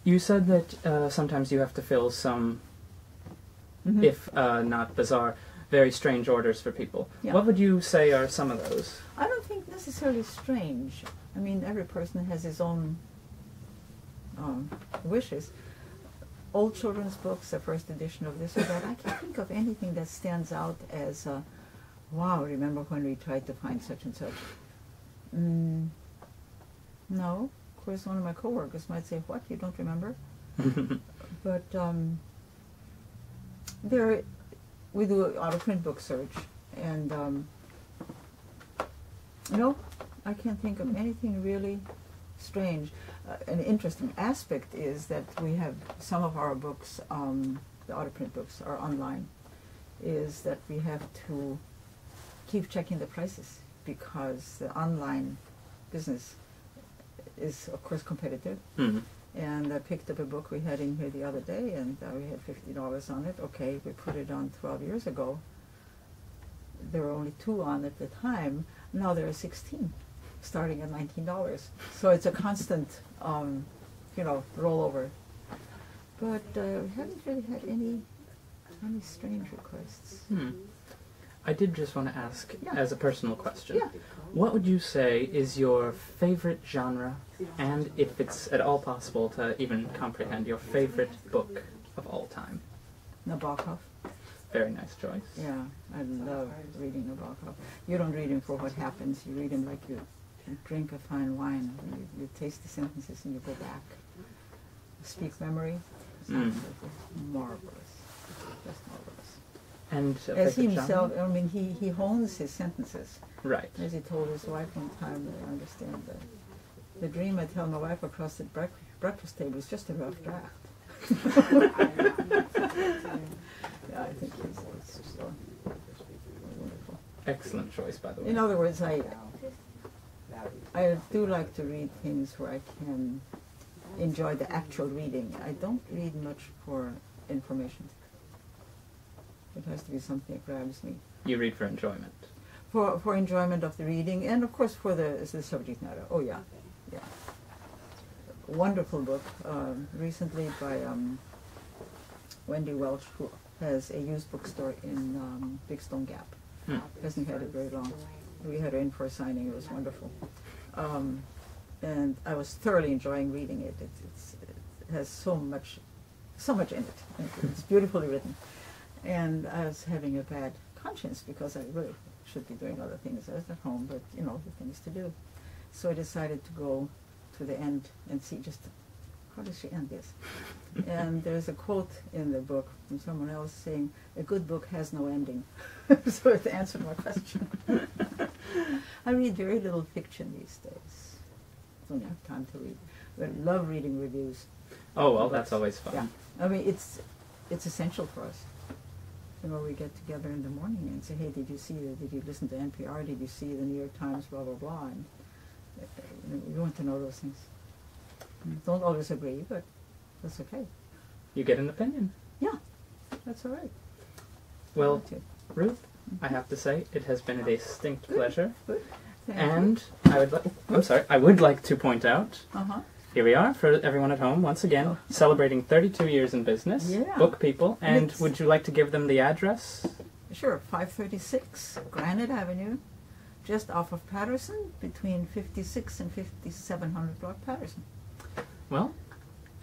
You said that sometimes you have to fill some, if not bizarre, very strange orders for people. Yeah. What would you say are some of those? I don't think necessarily strange. I mean, every person has his own wishes. Old children's books, the first edition of this or that, I can't think of anything that stands out as, wow, remember when we tried to find such and such. No. Of course, one of my coworkers might say, what, you don't remember? But we do an out-of-print book search, and I can't think of anything really strange. An interesting aspect is that we have some of our books, the out-of-print books are online, is that we have to keep checking the prices because the online business is, of course, competitive. And I picked up a book we had in here the other day, and we had $50 on it. Okay, we put it on 12 years ago. There were only 2 on at the time. Now there are 16, starting at $19. So it's a constant, rollover. But we haven't really had any strange requests. I did just want to ask, as a personal question, Yeah. what would you say is your favorite genre, and if it's at all possible to even comprehend, your favorite book of all time? Nabokov. Very nice choice. Yeah, I love reading Nabokov. You don't read him for what happens. You read him like you drink a fine wine. You taste the sentences and you go back. Speak memory. Marvelous. Just marvelous. And as he favorite himself, genre? I mean, he hones his sentences. Right. As he told his wife one time, I understand that the dream I tell my wife across the breakfast table is just a rough draft. Yeah, I think it's just wonderful. Excellent choice, by the way. In other words, I do like to read things where I can enjoy the actual reading. I don't read much for information. It has to be something that grabs me. You read for enjoyment. For enjoyment of the reading, and of course for the subject matter. Oh yeah, yeah. Wonderful book, recently by Wendy Welch, who has a used bookstore in Big Stone Gap. Hasn't had it very long. We had her in for a signing. It was wonderful, and I was thoroughly enjoying reading it. It has so much in it. It's beautifully written. And I was having a bad conscience because I really should be doing other things. I was at home, but the things to do. So I decided to go to the end and see just how does she end this. And there's a quote in the book from someone else saying, "A good book has no ending." So it answered my question. I read very little fiction these days. I don't have time to read. But I love reading reviews. Oh, well, that's always fun. Yeah. I mean, it's essential for us. We get together in the morning and say, hey, did you listen to NPR? Did you see the New York Times, blah, blah, blah? And we want to know those things. Don't always agree, but that's okay. You get an opinion. Yeah, that's all right. Well, Ruth, I have to say, it has been a distinct pleasure. Good. Thank And I would like to point out, here we are, for everyone at home, once again, celebrating 32 years in business, book people, and would you like to give them the address? Sure, 536 Granite Avenue, just off of Patterson, between 56 and 5700 block Patterson. Well,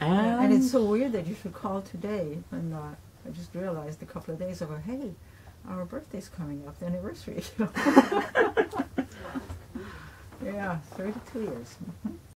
and it's so weird that you should call today, and I just realized a couple of days ago, hey, our birthday's coming up, the anniversary. Yeah, 32 years.